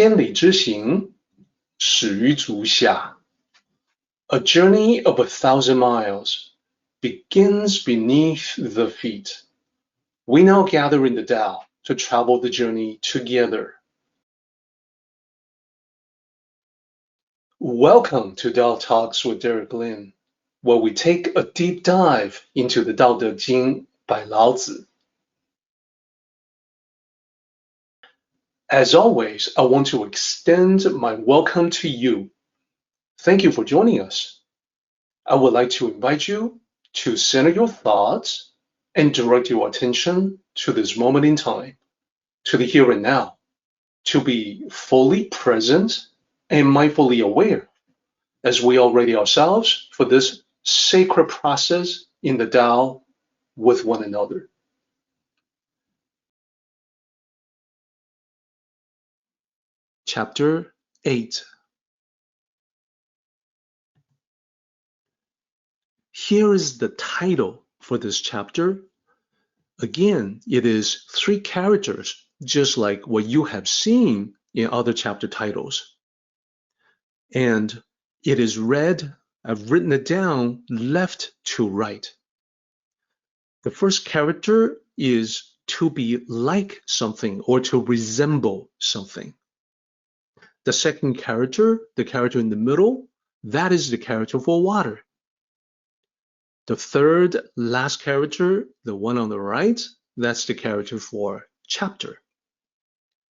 千里之行，始于足下。A journey of 1,000 miles begins beneath the feet. We now gather in the Tao to travel the journey together. Welcome to Tao Talks with Derek Lin, where we take a deep dive into the Tao Te Ching by Laozi. As always, I want to extend my welcome to you. Thank you for joining us. I would like to invite you to center your thoughts and direct your attention to this moment in time, to the here and now, to be fully present and mindfully aware as we are ready ourselves for this sacred process in the Tao with one another. Chapter 8. Here is the title for this chapter. Again, it is 3 characters, just like what you have seen in other chapter titles. And it is read, I've written it down left to right. The first character is to be like something or to resemble something. The second character, the character in the middle, that is the character for water. The third last character, the one on the right, that's the character for chapter.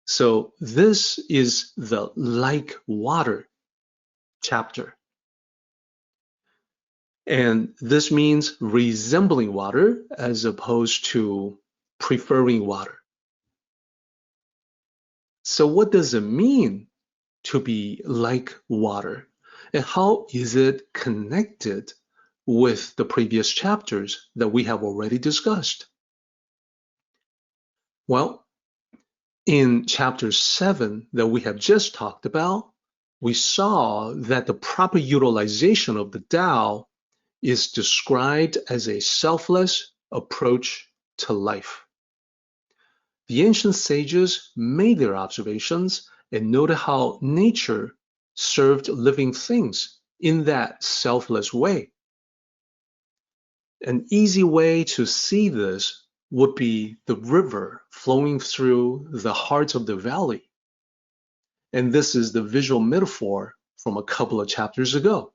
So this is the like water chapter. And this means resembling water as opposed to preferring water. So what does it mean to be like water? And how is it connected with the previous chapters that we have already discussed? Well, in chapter 7 that we have just talked about, we saw that the proper utilization of the Tao is described as a selfless approach to life. The ancient sages made their observations and noted how nature served living things in that selfless way. An easy way to see this would be the river flowing through the heart of the valley. And this is the visual metaphor from a couple of chapters ago.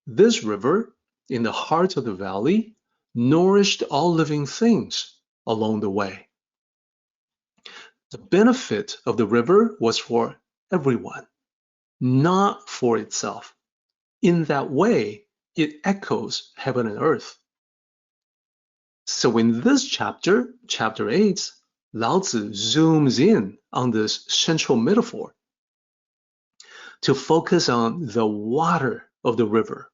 This river in the heart of the valley nourished all living things along the way. The benefit of the river was for everyone, not for itself. In that way, it echoes heaven and earth. So in this chapter, chapter 8, Laozi zooms in on this central metaphor to focus on the water of the river,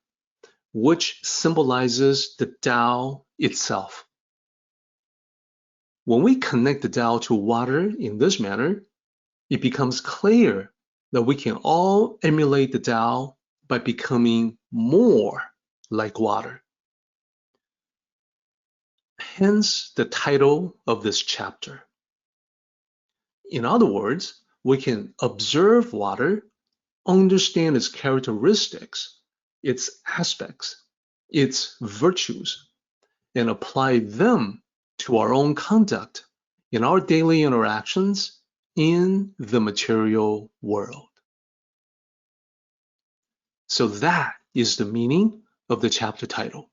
which symbolizes the Tao itself. When we connect the Tao to water in this manner, it becomes clear that we can all emulate the Tao by becoming more like water. Hence the title of this chapter. In other words, we can observe water, understand its characteristics, its aspects, its virtues, and apply them to our own conduct in our daily interactions in the material world. So that is the meaning of the chapter title.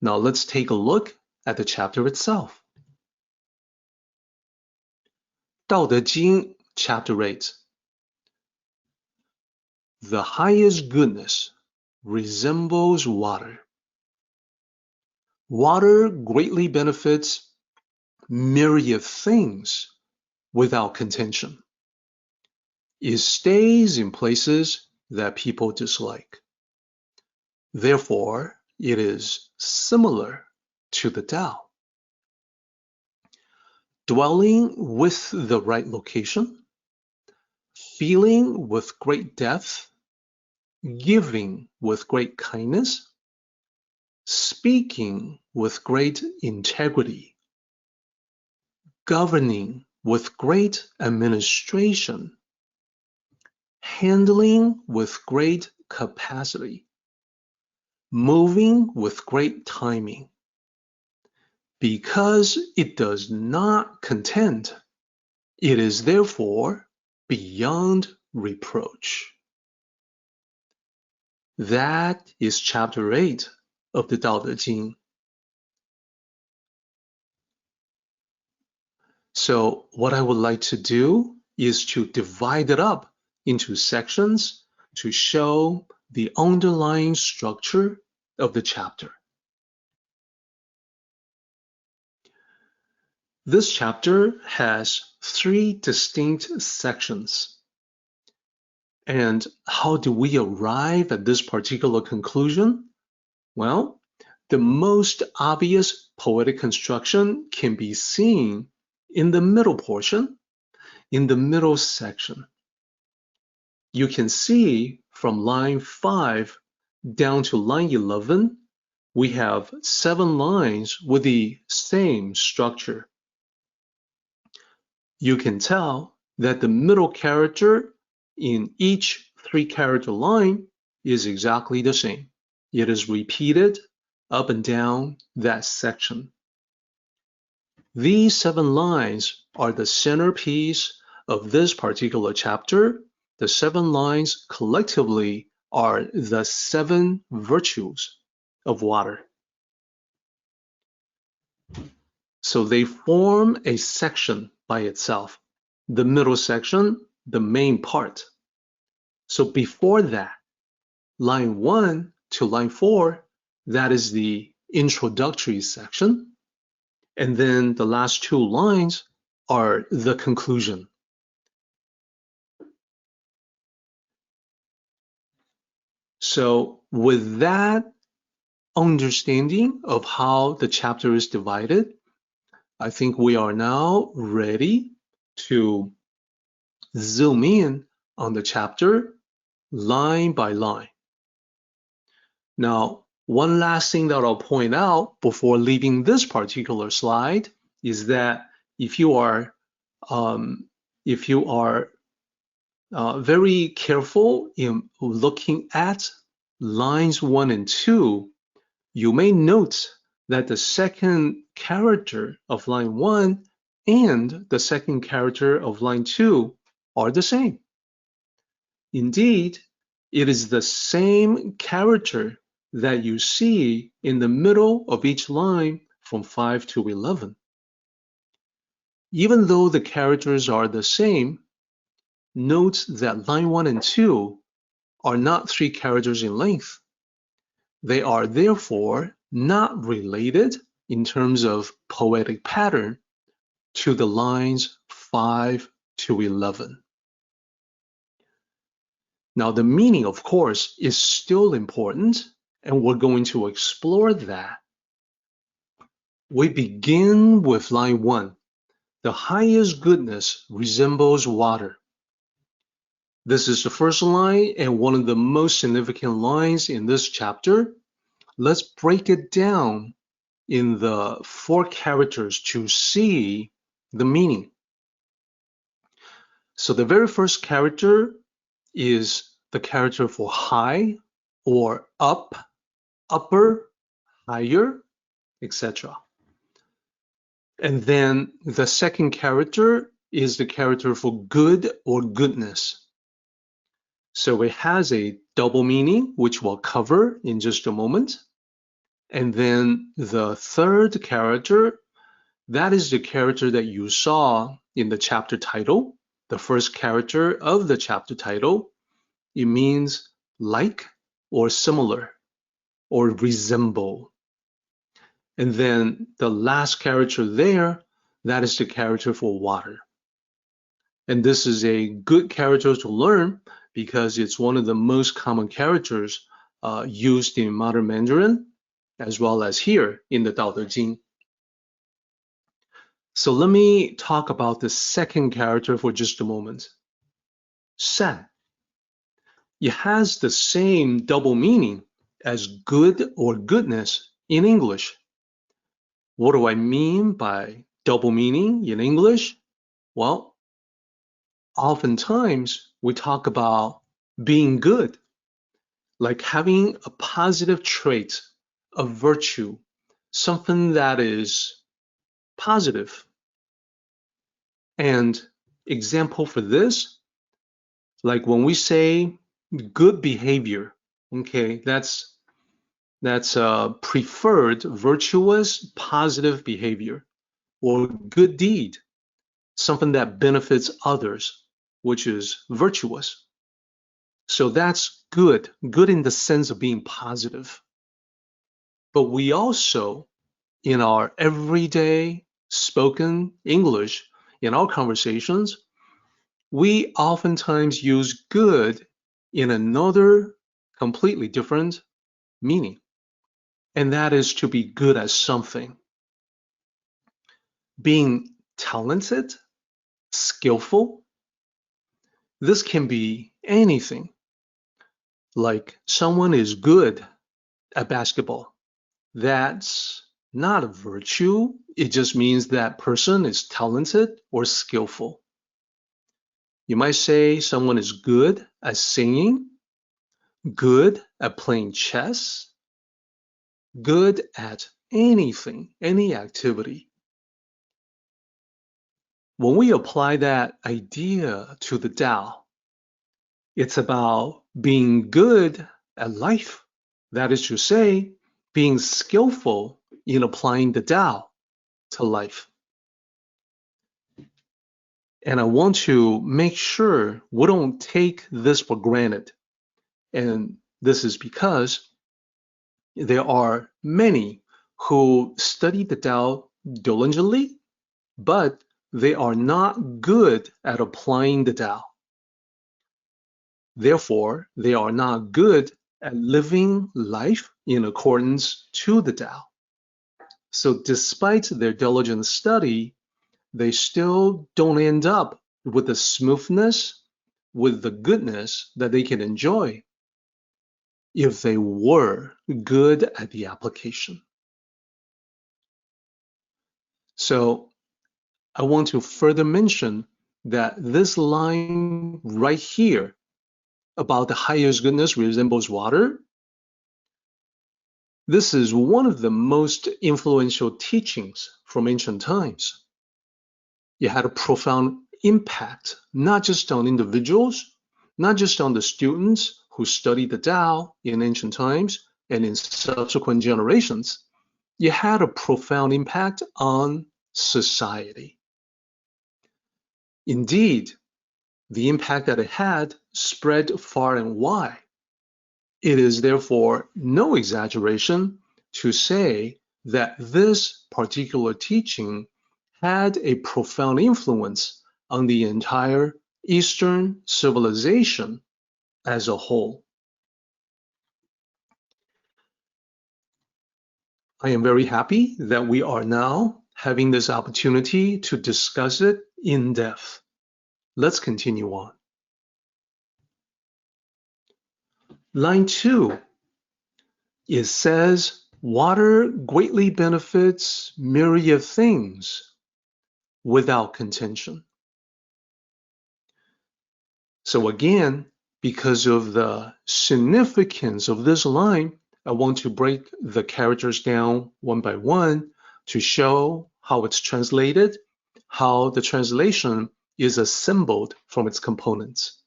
Now let's take a look at the chapter itself. Tao Te Ching, chapter 8. The highest goodness resembles water. Water greatly benefits myriad things without contention. It stays in places that people dislike. Therefore, it is similar to the Tao. Dwelling with the right location, feeling with great depth, giving with great kindness, speaking with great integrity, governing with great administration, handling with great capacity, moving with great timing. Because it does not contend, it is therefore beyond reproach. That is chapter 8 of the Tao Te Ching. So what I would like to do is to divide it up into sections to show the underlying structure of the chapter. This chapter has 3 distinct sections. And how do we arrive at this particular conclusion? Well, the most obvious poetic construction can be seen in the middle portion, in the middle section. You can see from line 5 down to line 11, we have 7 lines with the same structure. You can tell that the middle character in each 3-character line is exactly the same. It is repeated up and down that section. These 7 lines are the centerpiece of this particular chapter. The 7 lines collectively are the 7 virtues of water. So they form a section by itself. The middle section, the main part. So before that, line 1 to line 4, that is the introductory section. And then the last 2 lines are the conclusion. So with that understanding of how the chapter is divided, I think we are now ready to zoom in on the chapter line by line. Now, one last thing that I'll point out before leaving this particular slide is that if you are very careful in looking at lines 1 and 2, you may note that the second character of line 1 and the second character of line 2 are the same. Indeed, it is the same character that you see in the middle of each line from 5 to 11. Even though the characters are the same, note that line 1 and 2 are not 3 characters in length. They are therefore not related in terms of poetic pattern to the lines 5 to 11. Now, the meaning, of course, is still important, and we're going to explore that. We begin with line 1. The highest goodness resembles water. This is the first line and one of the most significant lines in this chapter. Let's break it down in the 4 characters to see the meaning. So the very first character is the character for high or up, upper, higher, etc. And then the second character is the character for good or goodness. So it has a double meaning, which we'll cover in just a moment. And then the third character, that is the character that you saw in the chapter title, the first character of the chapter title. It means like or similar or resemble. And then the last character there, that is the character for water. And this is a good character to learn because it's one of the most common characters used in modern Mandarin, as well as here in the Tao Te Ching. So let me talk about the second character for just a moment. San. It has the same double meaning as good or goodness in English. What do I mean by double meaning in English? Well, oftentimes we talk about being good, like having a positive trait, a virtue, something that is positive. And example for this, like when we say good behavior, okay, that's preferred virtuous positive behavior, or good deed, something that benefits others, which is virtuous. So that's good in the sense of being positive. But we also, in our everyday spoken English, in our conversations, we oftentimes use good in another completely different meaning, and that is to be good at something. Being talented, skillful, this can be anything. Like someone is good at basketball. That's not a virtue. It just means that person is talented or skillful. You might say someone is good at singing, good at playing chess, good at anything, any activity. When we apply that idea to the Tao, it's about being good at life. That is to say, being skillful in applying the Tao to life. And I want to make sure we don't take this for granted. And this is because there are many who study the Tao diligently, but they are not good at applying the Tao. Therefore, they are not good at living life in accordance to the Tao. So despite their diligent study, they still don't end up with the smoothness, with the goodness that they can enjoy if they were good at the application. So I want to further mention that this line right here about the highest goodness resembles water, this is one of the most influential teachings from ancient times. It had a profound impact, not just on individuals, not just on the students who studied the Tao in ancient times and in subsequent generations. It had a profound impact on society. Indeed, the impact that it had spread far and wide. It is therefore no exaggeration to say that this particular teaching had a profound influence on the entire Eastern civilization as a whole. I am very happy that we are now having this opportunity to discuss it in depth. Let's continue on. Line 2, it says, water greatly benefits myriad things without contention. So again, because of the significance of this line, I want to break the characters down one by one to show how it's translated, how the translation is assembled from its components.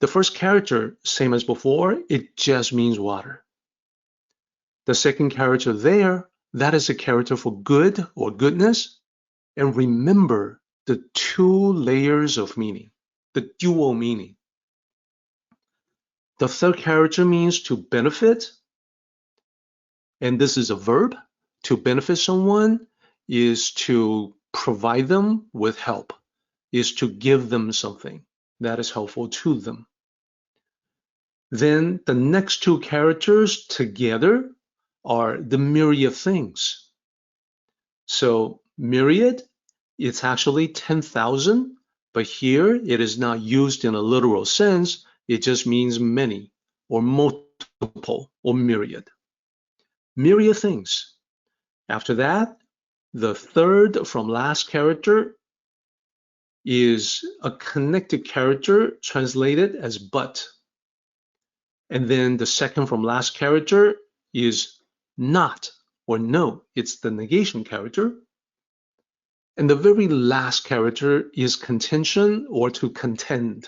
The first character, same as before, it just means water. The second character there, that is a character for good or goodness. And remember the two layers of meaning, the dual meaning. The third character means to benefit, and this is a verb. To benefit someone is to provide them with help, is to give them something that is helpful to them. Then the next two characters together are the myriad things. So myriad, it's actually 10,000, but here it is not used in a literal sense. It just means many or multiple or myriad. Myriad things. After that, The third from last character is a connected character translated as but. And then the second from last character is not or no. It's the negation character. And the very last character is contention or to contend.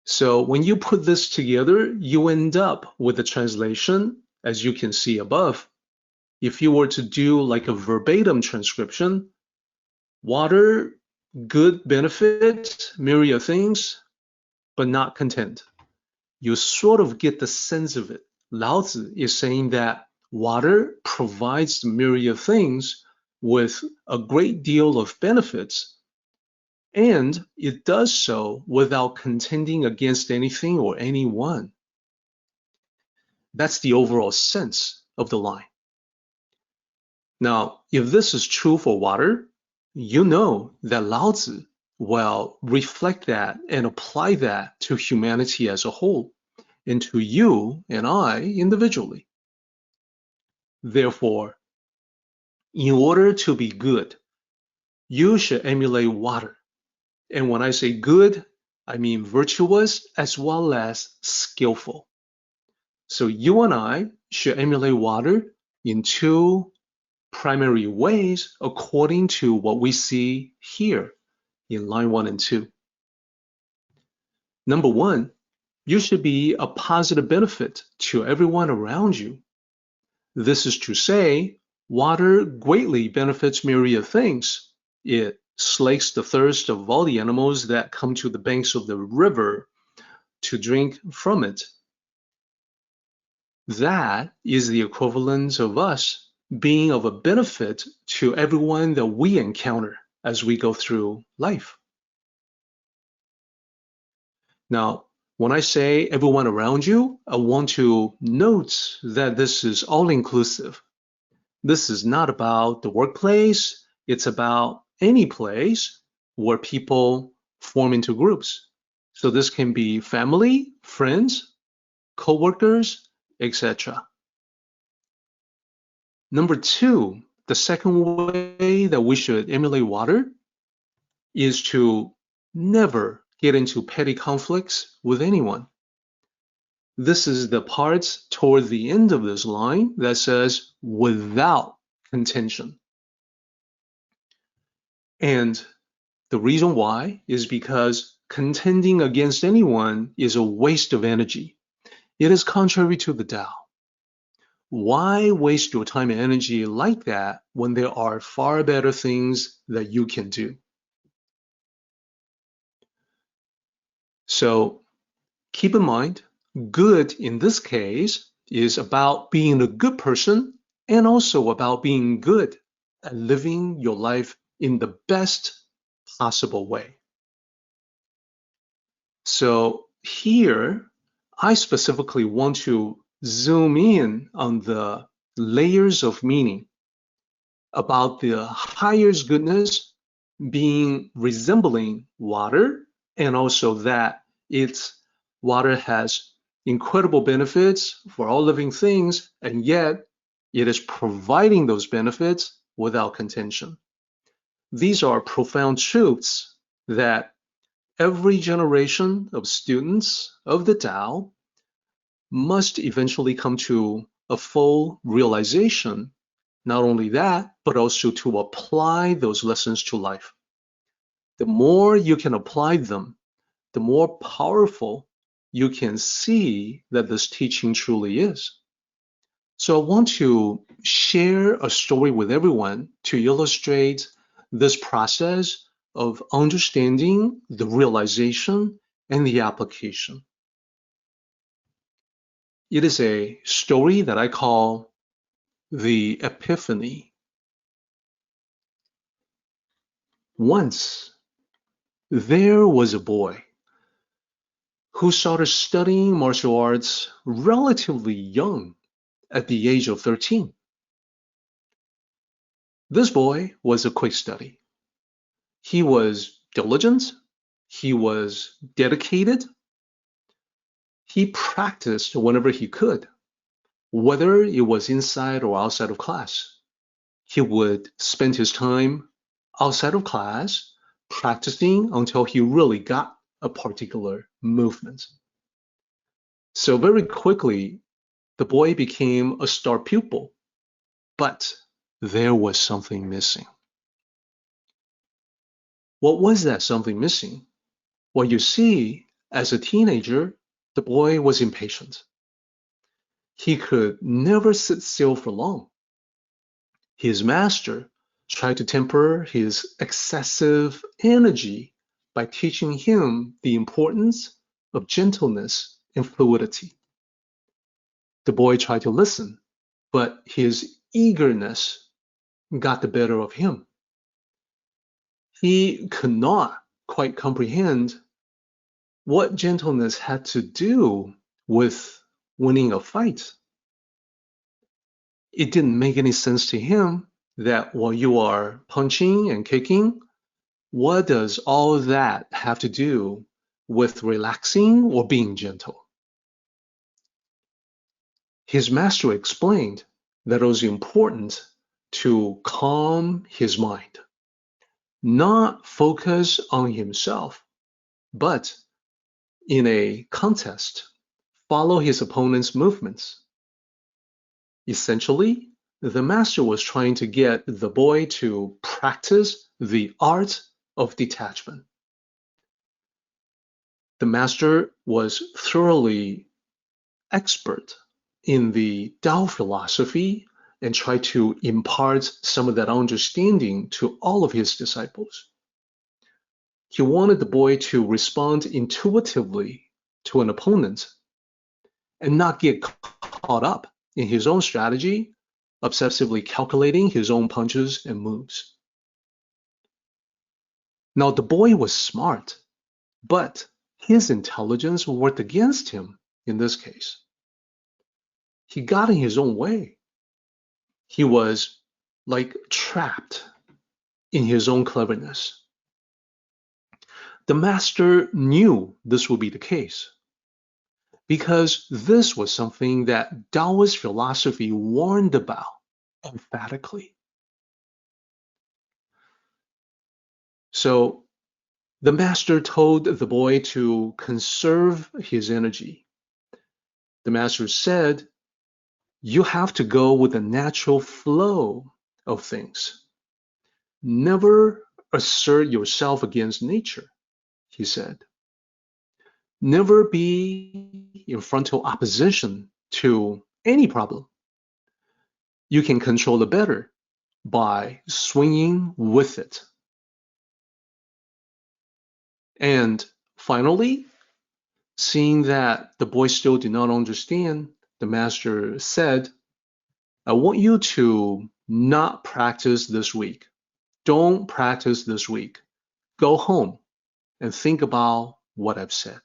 So when you put this together, you end up with a translation, as you can see above. If you were to do like a verbatim transcription, water, good benefit, myriad things, but not content. You sort of get the sense of it. Lao Tzu is saying that water provides myriad things with a great deal of benefits, and it does so without contending against anything or anyone. That's the overall sense of the line. Now, if this is true for water, you know that Lao Tzu will reflect that and apply that to humanity as a whole, and to you and I individually. Therefore, in order to be good, you should emulate water. And when I say good, I mean virtuous as well as skillful. So you and I should emulate water in two primary ways according to what we see here in line 1 and 2. Number one, you should be a positive benefit to everyone around you. This is to say, water greatly benefits myriad things. It slakes the thirst of all the animals that come to the banks of the river to drink from it. That is the equivalent of us being of a benefit to everyone that we encounter as we go through life. Now, when I say everyone around you, I want to note that this is all-inclusive. This is not about the workplace. It's about any place where people form into groups. So this can be family, friends, co-workers, etc. Number two, the second way that we should emulate water is to never get into petty conflicts with anyone. This is the part toward the end of this line that says without contention. And the reason why is because contending against anyone is a waste of energy. It is contrary to the Tao. Why waste your time and energy like that when there are far better things that you can do? So keep in mind, good in this case is about being a good person and also about being good at living your life in the best possible way. So here, I specifically want to zoom in on the layers of meaning about the highest goodness being resembling water, and also that water has incredible benefits for all living things, and yet it is providing those benefits without contention. These are profound truths that every generation of students of the Tao must eventually come to a full realization. Not only that, but also to apply those lessons to life. The more you can apply them, the more powerful you can see that this teaching truly is. So I want to share a story with everyone to illustrate this process of understanding the realization and the application. It is a story that I call the Epiphany. Once, there was a boy who started studying martial arts relatively young, at the age of 13. This boy was a quick study. He was diligent. He was dedicated. He practiced whenever he could, whether it was inside or outside of class. he would spend his time outside of class practicing until he really got a particular movement. So very quickly, the boy became a star pupil, but there was something missing. What was that something missing? Well, you see, as a teenager, the boy was impatient. He could never sit still for long. His master tried to temper his excessive energy by teaching him the importance of gentleness and fluidity. The boy tried to listen, but his eagerness got the better of him. He could not quite comprehend what gentleness had to do with winning a fight. It didn't make any sense to him that while you are punching and kicking, what does all that have to do with relaxing or being gentle? His master explained that it was important to calm his mind, not focus on himself, but in a contest, follow his opponent's movements. Essentially, the master was trying to get the boy to practice the art of detachment. The master was thoroughly expert in the Tao philosophy and tried to impart some of that understanding to all of his disciples. He wanted the boy to respond intuitively to an opponent and not get caught up in his own strategy, obsessively calculating his own punches and moves. Now, the boy was smart, but his intelligence worked against him in this case. He got in his own way. He was like trapped in his own cleverness. The master knew this would be the case, because this was something that Taoist philosophy warned about emphatically. So the master told the boy to conserve his energy. The master said, you have to go with the natural flow of things. Never assert yourself against nature, he said. Never be in frontal opposition to any problem. You can control it better by swinging with it. And finally, seeing that the boy still did not understand, the master said, I want you to not practice this week. Don't practice this week. Go home and think about what I've said.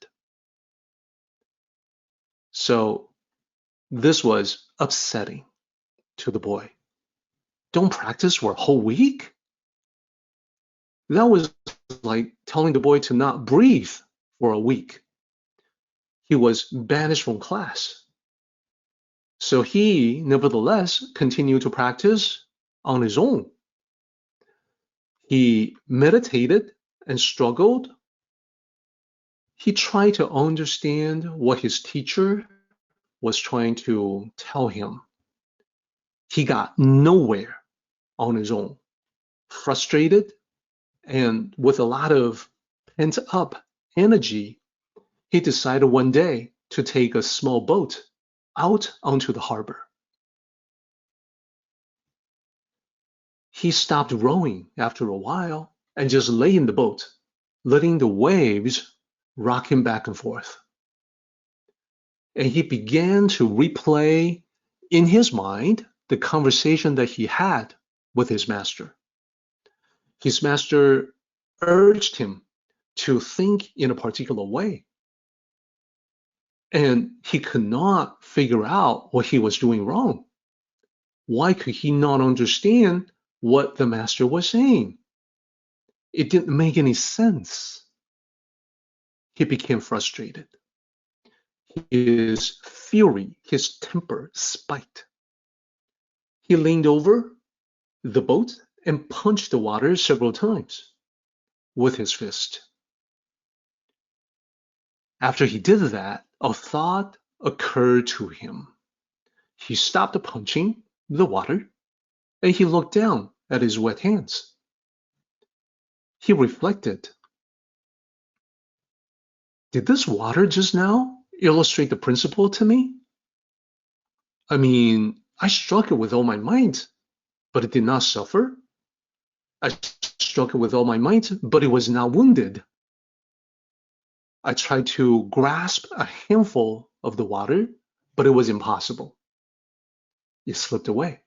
So this was upsetting to the boy. Don't practice for a whole week? That was like telling the boy to not breathe for a week. He was banished from class. So he, nevertheless, continued to practice on his own. He meditated and struggled. He tried to understand what his teacher was trying to tell him. He got nowhere on his own. Frustrated and with a lot of pent-up energy, he decided one day to take a small boat out onto the harbor. He stopped rowing after a while and just lay in the boat, letting the waves rock him back and forth. And he began to replay in his mind the conversation that he had with his master. His master urged him to think in a particular way. And he could not figure out what he was doing wrong. Why could he not understand what the master was saying? It didn't make any sense. He became frustrated. His fury, his temper spiked. He leaned over the boat and punched the water several times with his fist. After he did that, a thought occurred to him. He stopped punching the water and he looked down at his wet hands. He reflected, did this water just now illustrate the principle to me? I mean, I struck it with all my might, but it did not suffer. I struck it with all my might, but it was not wounded. I tried to grasp a handful of the water, but it was impossible. It slipped away.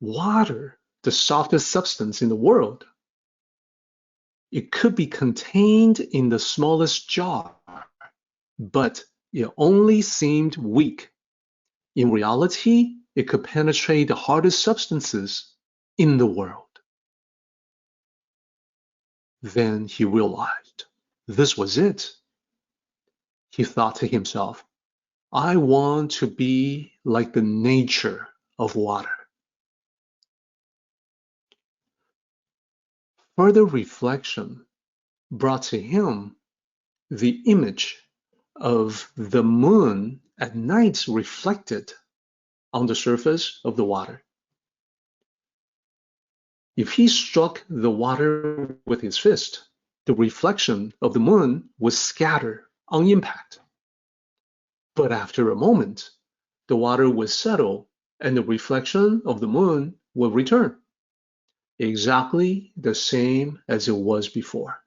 Water, the softest substance in the world, it could be contained in the smallest jar, but it only seemed weak. In reality, it could penetrate the hardest substances in the world. Then he realized this was it. He thought to himself, I want to be like the nature of water. Further reflection brought to him the image of the moon at night reflected on the surface of the water. If he struck the water with his fist, the reflection of the moon would scatter on impact. But after a moment, the water would settle and the reflection of the moon would return, exactly the same as it was before.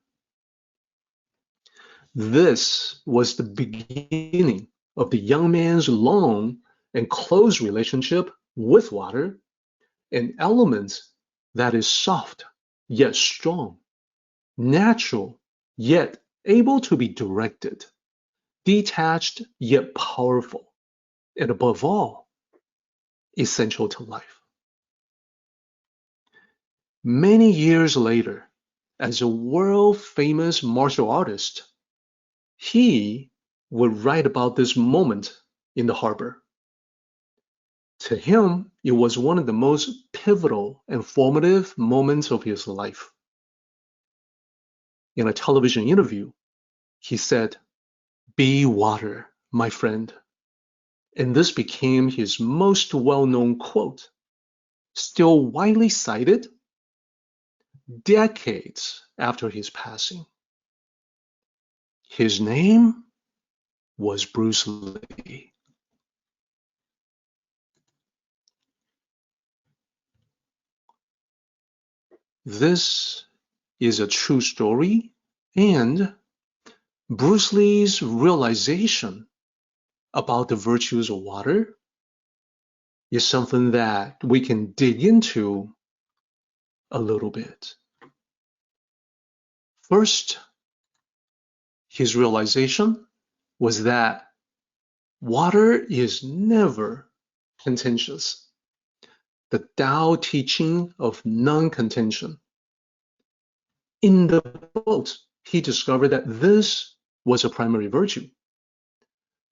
This was the beginning of the young man's long and close relationship with water, an element that is soft yet strong, natural yet able to be directed, detached yet powerful, and above all, essential to life. Many years later, as a world-famous martial artist, he would write about this moment in the harbor. To him, it was one of the most pivotal and formative moments of his life. In a television interview, he said, "Be water, my friend." And this became his most well-known quote, still widely cited decades after his passing. His name was Bruce Lee. This is a true story, and Bruce Lee's realization about the virtues of water is something that we can dig into a little bit. First, his realization was that water is never contentious. The Tao teaching of non-contention. In the boat, he discovered that this was a primary virtue,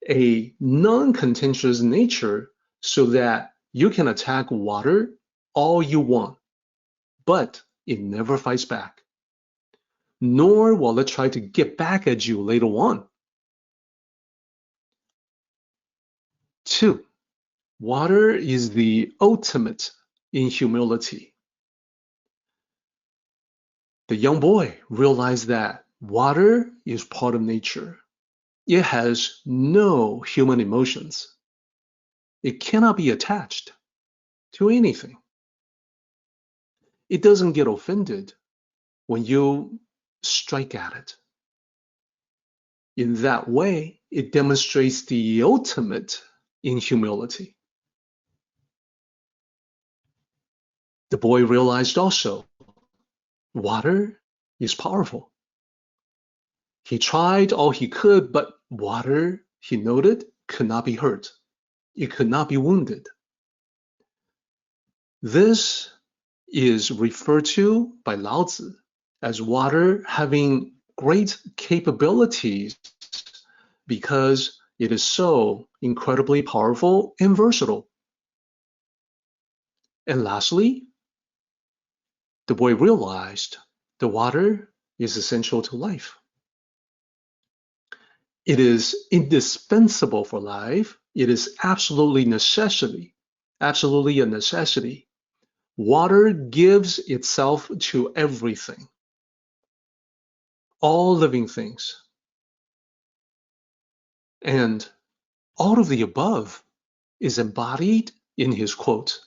a non-contentious nature, so that you can attack water all you want, but it never fights back, nor will it try to get back at you later on. 2, water is the ultimate in humility. The young boy realized that water is part of nature. It has no human emotions. It cannot be attached to anything. It doesn't get offended when you strike at it. In that way, it demonstrates the ultimate in humility. The boy realized also, water is powerful. He tried all he could, but water, he noted, could not be hurt. It could not be wounded. This is referred to by Lao Tzu as water having great capabilities because it is so incredibly powerful and versatile. And lastly, the boy realized the water is essential to life. It is indispensable for life. It is absolutely a necessity. Water gives itself to everything, all living things. And all of the above is embodied in his quote,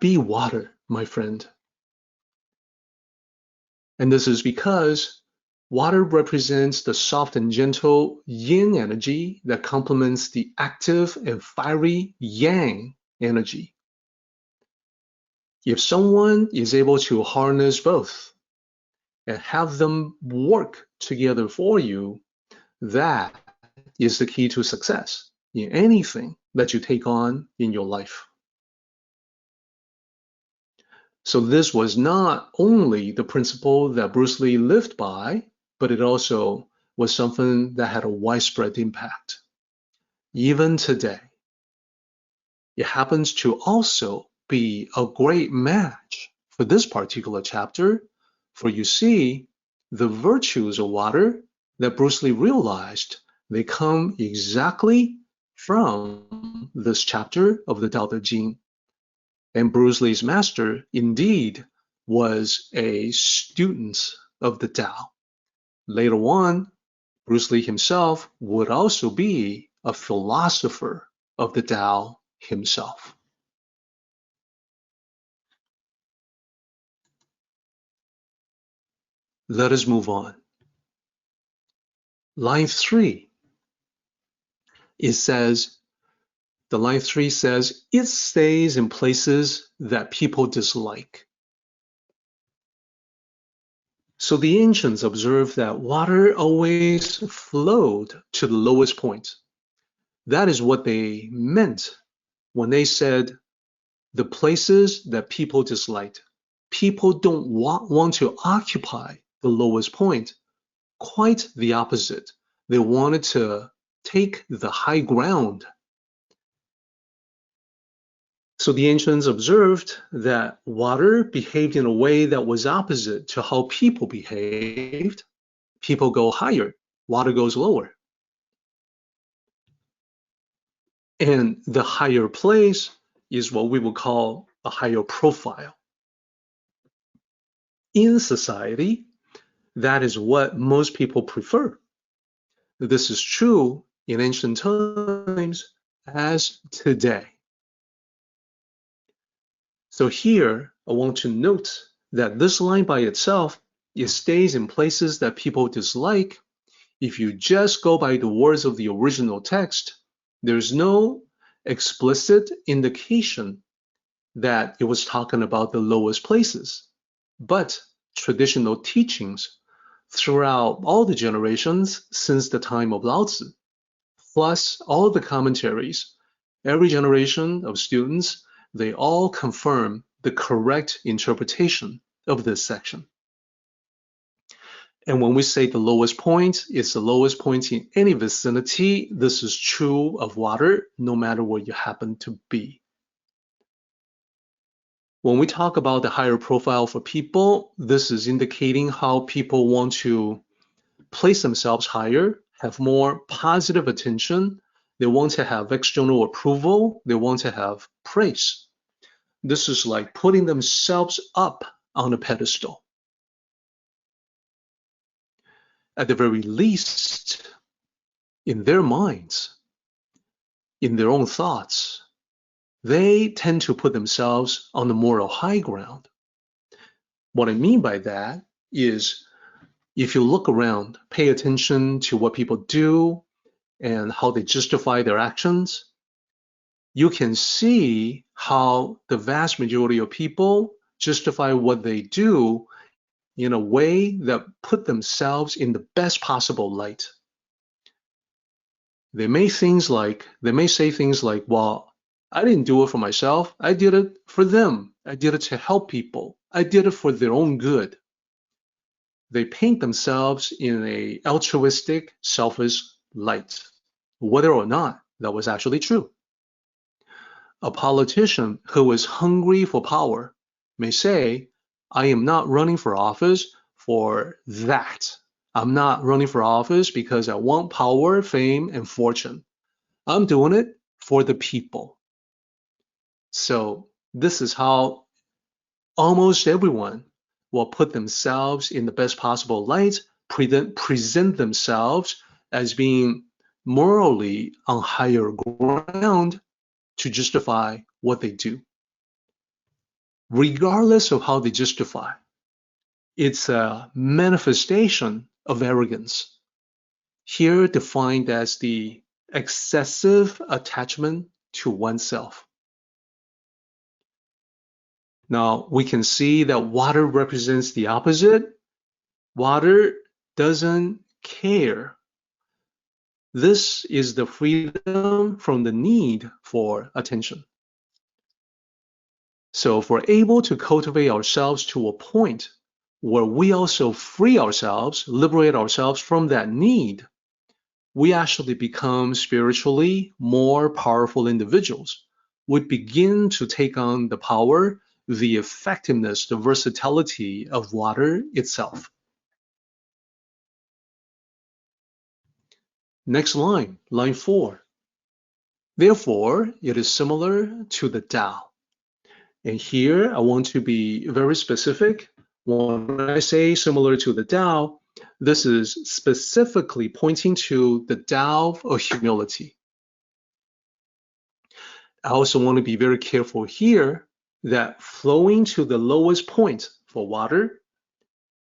"Be water, my friend." And this is because water represents the soft and gentle yin energy that complements the active and fiery yang energy. If someone is able to harness both and have them work together for you, that is the key to success in anything that you take on in your life. So this was not only the principle that Bruce Lee lived by, but it also was something that had a widespread impact. Even today, it happens to also be a great match for this particular chapter, for you see, the virtues of water that Bruce Lee realized, they come exactly from this chapter of the Tao Te Ching. And Bruce Lee's master indeed was a student of the Tao. Later on, Bruce Lee himself would also be a philosopher of the Tao himself. Let us move on. Line 3. Line 3 says, it stays in places that people dislike. So the ancients observed that water always flowed to the lowest point. That is what they meant when they said the places that people disliked. People don't want to occupy the lowest point. Quite the opposite. They wanted to take the high ground. So the ancients observed that water behaved in a way that was opposite to how people behaved. People go higher, water goes lower. And the higher place is what we would call a higher profile. In society, that is what most people prefer. This is true in ancient times as today. So here, I want to note that this line by itself, it stays in places that people dislike. If you just go by the words of the original text, there's no explicit indication that it was talking about the lowest places. But traditional teachings throughout all the generations since the time of Lao Tzu, plus all the commentaries, every generation of students, they all confirm the correct interpretation of this section. And when we say the lowest point is the lowest point in any vicinity, this is true of water, no matter where you happen to be. When we talk about the higher profile for people, this is indicating how people want to place themselves higher, have more positive attention. They want to have external approval. They want to have praise. This is like putting themselves up on a pedestal. At the very least, in their minds, in their own thoughts, they tend to put themselves on the moral high ground. What I mean by that is, if you look around, pay attention to what people do and how they justify their actions, you can see how the vast majority of people justify what they do in a way that put themselves in the best possible light. They may say things like, well, I didn't do it for myself. I did it for them. I did it to help people. I did it for their own good. They paint themselves in an altruistic, selfish light, whether or not that was actually true. a politician who is hungry for power may say, I am not running for office for that. I'm not running for office because I want power, fame, and fortune. I'm doing it for the people. So this is how almost everyone will put themselves in the best possible light, present themselves as being morally on higher ground to justify what they do. Regardless of how they justify, it's a manifestation of arrogance, here defined as the excessive attachment to oneself. Now, we can see that water represents the opposite. Water doesn't care. This is the freedom from the need for attention. So if we're able to cultivate ourselves to a point where we also free ourselves, liberate ourselves from that need, we actually become spiritually more powerful individuals. We begin to take on the power, the effectiveness, the versatility of water itself. Next line, line 4. Therefore, it is similar to the Tao. And here I want to be very specific. When I say similar to the Tao, this is specifically pointing to the Tao of humility. I also want to be very careful here that flowing to the lowest point for water,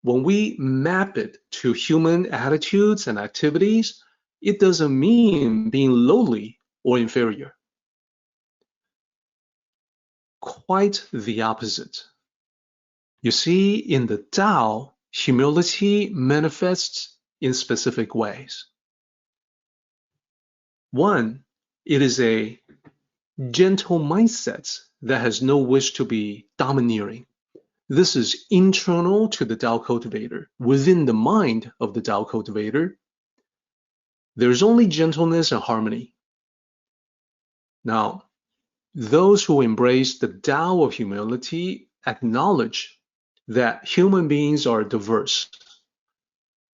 when we map it to human attitudes and activities, it doesn't mean being lowly or inferior. Quite the opposite. You see, in the Tao, humility manifests in specific ways. One, it is a gentle mindset that has no wish to be domineering. This is internal to the Tao cultivator. Within the mind of the Tao cultivator, there's only gentleness and harmony. Now, those who embrace the Tao of humility acknowledge that human beings are diverse.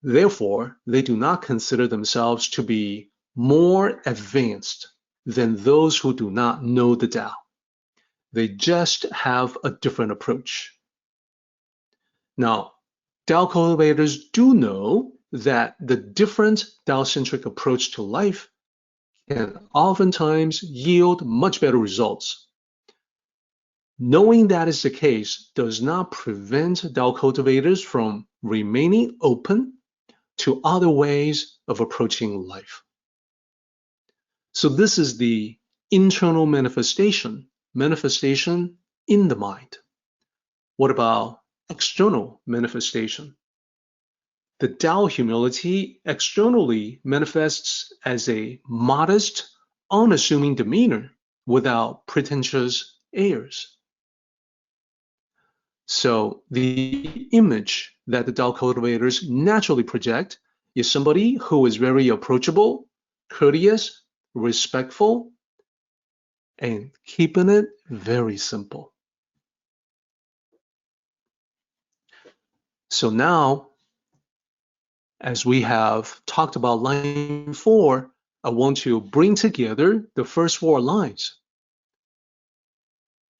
Therefore, they do not consider themselves to be more advanced than those who do not know the Tao. They just have a different approach. Now, Tao cultivators do know that the different Tao-centric approach to life can oftentimes yield much better results. Knowing that is the case does not prevent Tao cultivators from remaining open to other ways of approaching life. So this is the internal manifestation in the mind. What about external manifestation? The Tao humility externally manifests as a modest, unassuming demeanor without pretentious airs. So the image that the Tao cultivators naturally project is somebody who is very approachable, courteous, respectful, and keeping it very simple. So now, as we have talked about line 4, I want to bring together the first 4 lines.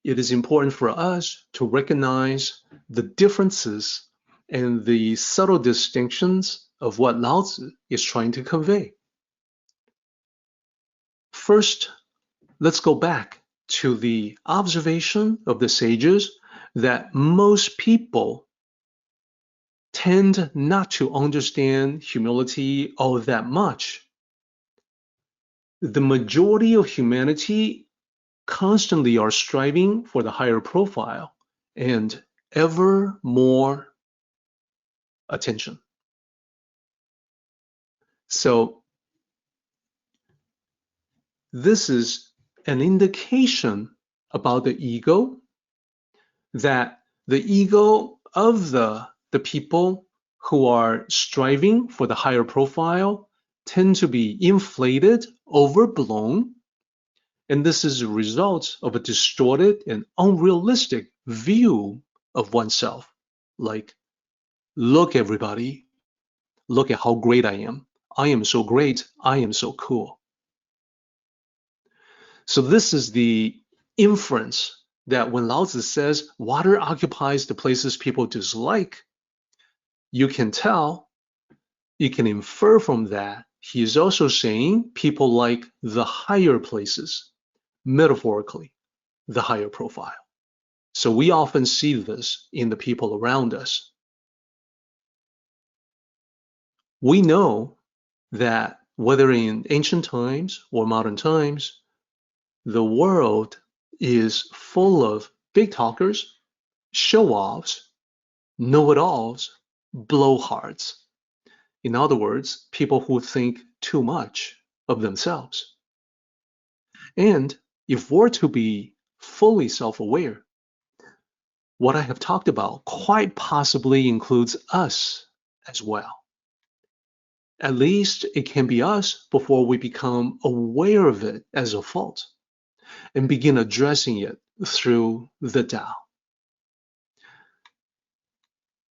It is important for us to recognize the differences and the subtle distinctions of what Lao Tzu is trying to convey. First, let's go back to the observation of the sages that most people tend not to understand humility all that much. The majority of humanity constantly are striving for the higher profile and ever more attention. So this is an indication about the ego, that the ego of the people who are striving for the higher profile tend to be inflated, overblown, And this is a result of a distorted and unrealistic view of oneself. Like, look, everybody, look at how great I am. I am so great. I am so cool. So this is the inference that when Lao Tzu says water occupies the places people dislike, you can tell, you can infer from that, he is also saying people like the higher places, metaphorically, the higher profile. So we often see this in the people around us. We know that whether in ancient times or modern times, the world is full of big talkers, show-offs, know-it-alls, blowhards. In other words, people who think too much of themselves. And if we're to be fully self-aware, what I have talked about quite possibly includes us as well. At least it can be us before we become aware of it as a fault and begin addressing it through the Tao.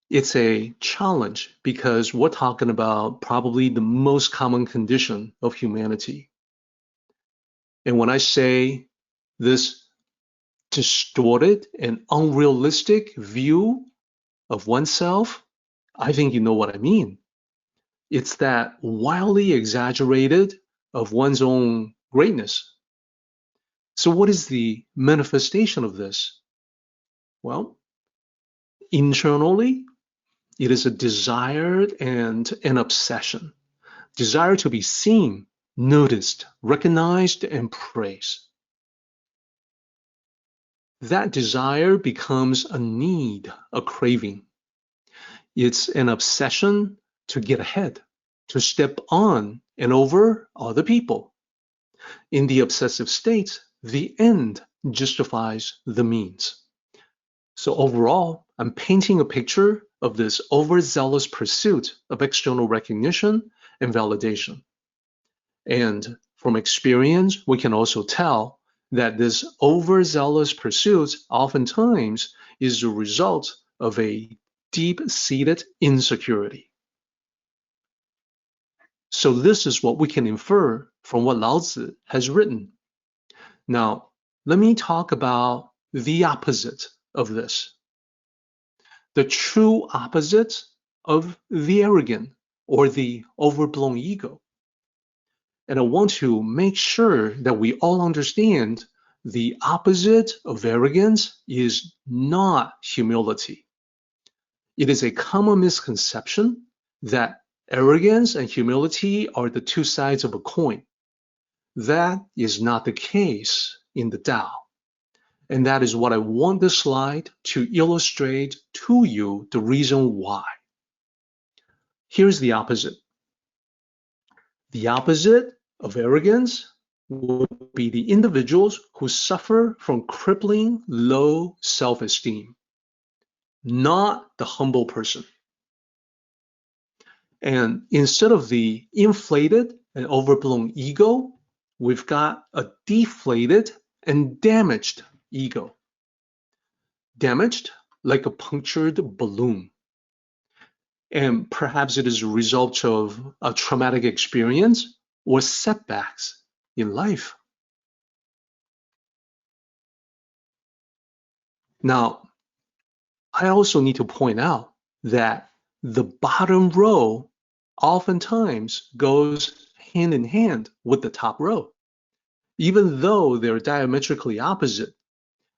It's a challenge because we're talking about probably the most common condition of humanity. And when I say this distorted and unrealistic view of oneself, I think you know what I mean. It's that wildly exaggerated of one's own greatness. So what is the manifestation of this? Well, internally, it is a desire and an obsession. Desire to be seen, noticed, recognized, and praised. That desire becomes a need, a craving. It's an obsession to get ahead, to step on and over other people. In the obsessive state, the end justifies the means. So overall, I'm painting a picture of this overzealous pursuit of external recognition and validation. And from experience, we can also tell that this overzealous pursuit oftentimes is the result of a deep-seated insecurity. So this is what we can infer from what Lao Tzu has written. Now, let me talk about the opposite of this. The true opposite of the arrogant or the overblown ego. And I want to make sure that we all understand the opposite of arrogance is not humility. It is a common misconception that arrogance and humility are the two sides of a coin. That is not the case in the Tao. And that is what I want this slide to illustrate to you the reason why. Here's the opposite. The opposite of arrogance would be the individuals who suffer from crippling low self-esteem, not the humble person. And instead of the inflated and overblown ego, we've got a deflated and damaged ego. Damaged like a punctured balloon. And perhaps it is a result of a traumatic experience or setbacks in life. Now, I also need to point out that the bottom row oftentimes goes hand in hand with the top row. Even though they're diametrically opposite,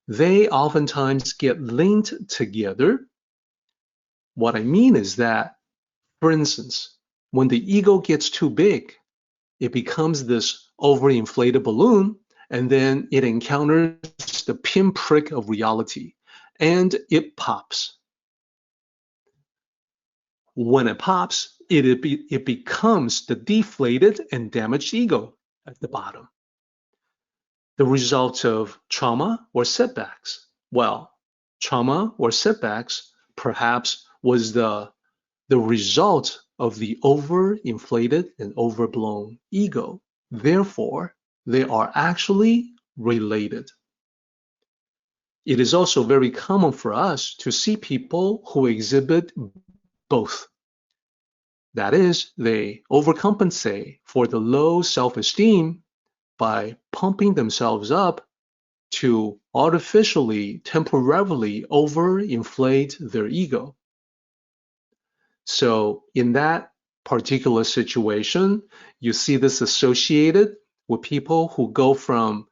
they oftentimes get linked together. What I mean is that, for instance, when the ego gets too big, it becomes this overinflated balloon, and then it encounters the pinprick of reality, and it pops. When it pops, it becomes the deflated and damaged ego at the bottom. The result of trauma or setbacks. Well, trauma or setbacks perhaps was the result of the overinflated and overblown ego. Therefore, they are actually related. It is also very common for us to see people who exhibit both. That is, they overcompensate for the low self-esteem by pumping themselves up to artificially, temporarily overinflate their ego. So in that particular situation, you see this associated with people who go from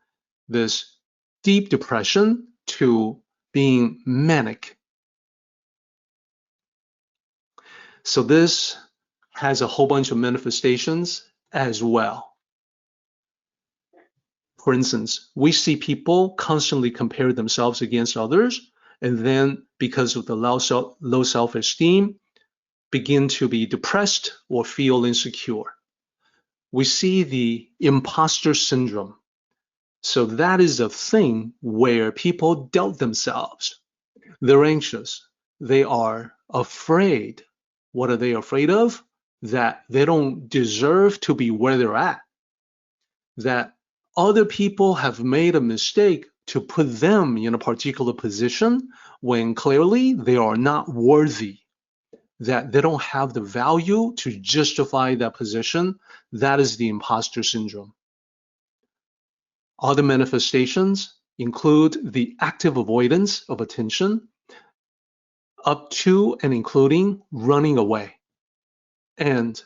this deep depression to being manic. So this has a whole bunch of manifestations as well. For instance, we see people constantly compare themselves against others, and then because of the low self-esteem, begin to be depressed or feel insecure. We see the imposter syndrome. So that is a thing where people doubt themselves. They're anxious. They are afraid. What are they afraid of? That they don't deserve to be where they're at. That other people have made a mistake to put them in a particular position when clearly they are not worthy. That they don't have the value to justify that position. That is the imposter syndrome. Other manifestations include the active avoidance of attention, up to and including running away. And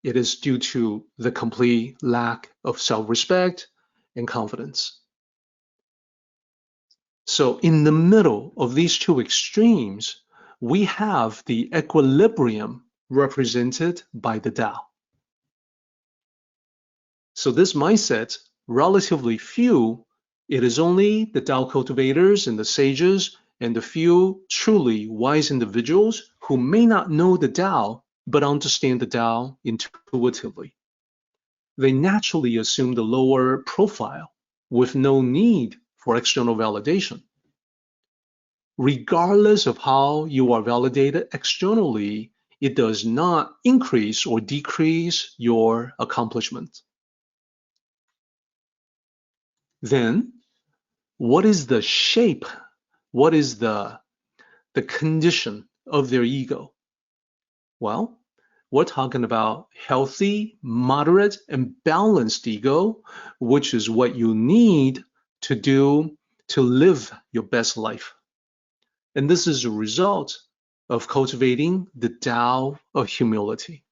it is due to the complete lack of self-respect and confidence. So in the middle of these two extremes, we have the equilibrium represented by the Tao. So this mindset, relatively few, it is only the Tao cultivators and the sages and the few truly wise individuals who may not know the Tao but understand the Tao intuitively. They naturally assume the lower profile with no need for external validation. Regardless of how you are validated externally, it does not increase or decrease your accomplishment. Then, what is the shape? What is the condition of their ego? Well, we're talking about healthy, moderate, and balanced ego, which is what you need to do to live your best life. And this is a result of cultivating the Tao of humility.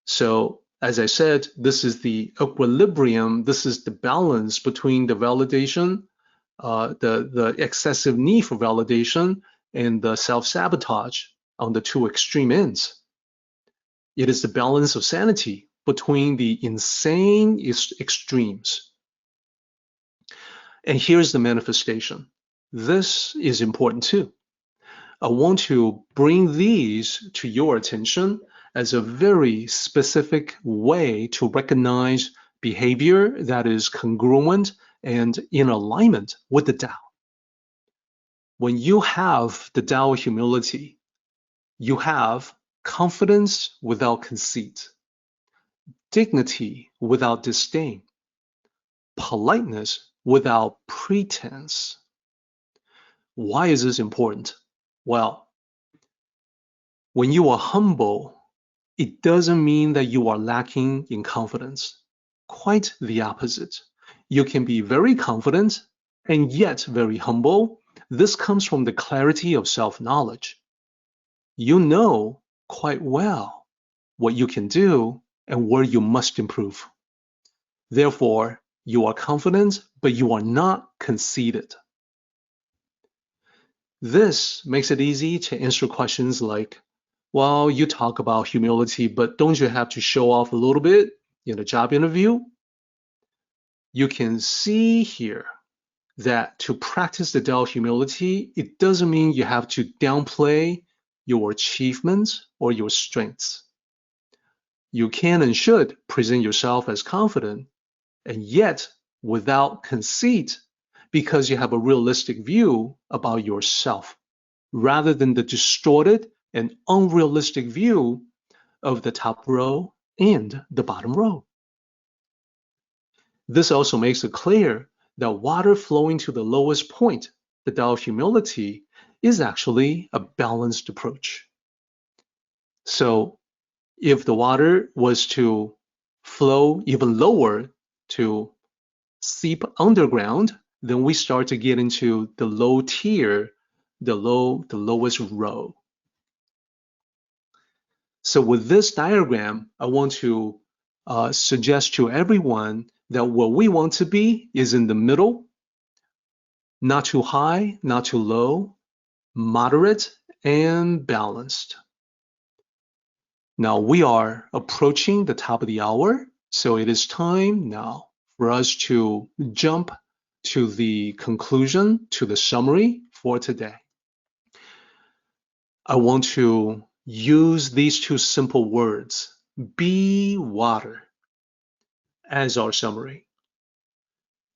So, as I said, this is the equilibrium, this is the balance between the validation, the excessive need for validation, and the self-sabotage on the two extreme ends. It is the balance of sanity between the insane extremes. And here's the manifestation. This is important too. I want to bring these to your attention as a very specific way to recognize behavior that is congruent and in alignment with the Tao. When you have the Tao of humility, you have confidence without conceit, dignity without disdain, politeness without pretense. Why is this important? Well, when you are humble, it doesn't mean that you are lacking in confidence. Quite the opposite. You can be very confident and yet very humble. This comes from the clarity of self-knowledge. You know quite well what you can do and where you must improve. Therefore, you are confident, but you are not conceited. This makes it easy to answer questions like, well, you talk about humility, but don't you have to show off a little bit in a job interview? You can see here that to practice the Tao of humility, it doesn't mean you have to downplay your achievements or your strengths. You can and should present yourself as confident and yet without conceit, because you have a realistic view about yourself, rather than the distorted and unrealistic view of the top row and the bottom row. This also makes it clear that water flowing to the lowest point, the Tao of humility, is actually a balanced approach. So if the water was to flow even lower, to seep underground, then we start to get into the low tier, the lowest row. So with this diagram, I want to suggest to everyone that what we want to be is in the middle, not too high, not too low, moderate, and balanced. Now we are approaching the top of the hour, so it is time now for us to jump to the conclusion, to the summary for today. I want to use these two simple words, be water, as our summary.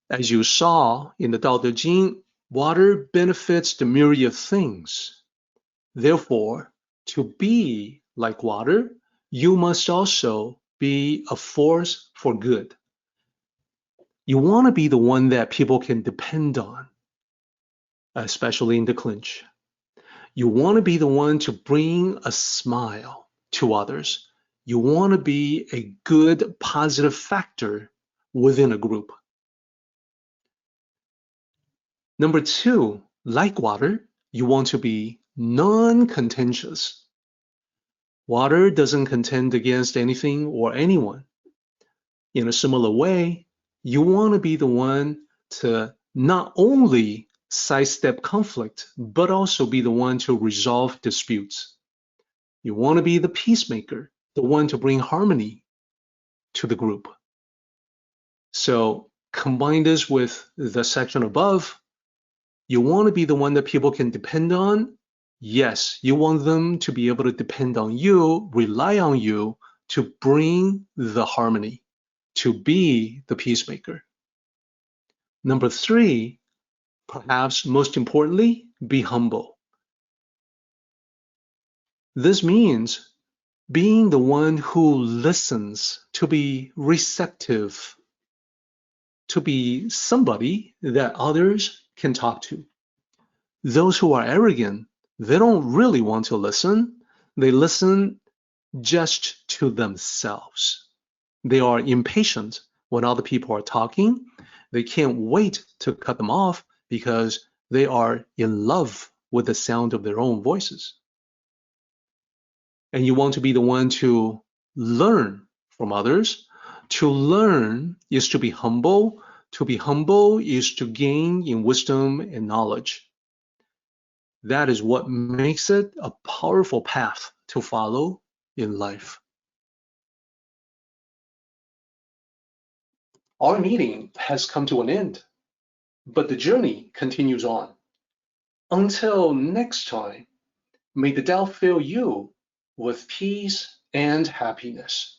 As you saw in the Tao Te Ching, water benefits the myriad things. Therefore, to be like water, you must also be a force for good. You want to be the one that people can depend on, especially in the clinch. You want to be the one to bring a smile to others. You want to be a good, positive factor within a group. Number two, like water, you want to be non-contentious. Water doesn't contend against anything or anyone. In a similar way, you want to be the one to not only sidestep conflict, but also be the one to resolve disputes. You want to be the peacemaker, the one to bring harmony to the group. So combine this with the section above. You want to be the one that people can depend on. Yes, you want them to be able to depend on you, rely on you to bring the harmony, to be the peacemaker. Number three, perhaps most importantly, be humble. This means being the one who listens, to be receptive, to be somebody that others can talk to. Those who are arrogant, they don't really want to listen. They listen just to themselves. They are impatient when other people are talking. They can't wait to cut them off because they are in love with the sound of their own voices. And you want to be the one to learn from others. To learn is to be humble. To be humble is to gain in wisdom and knowledge. That is what makes it a powerful path to follow in life. Our meeting has come to an end, but the journey continues on. Until next time, may the Tao fill you with peace and happiness.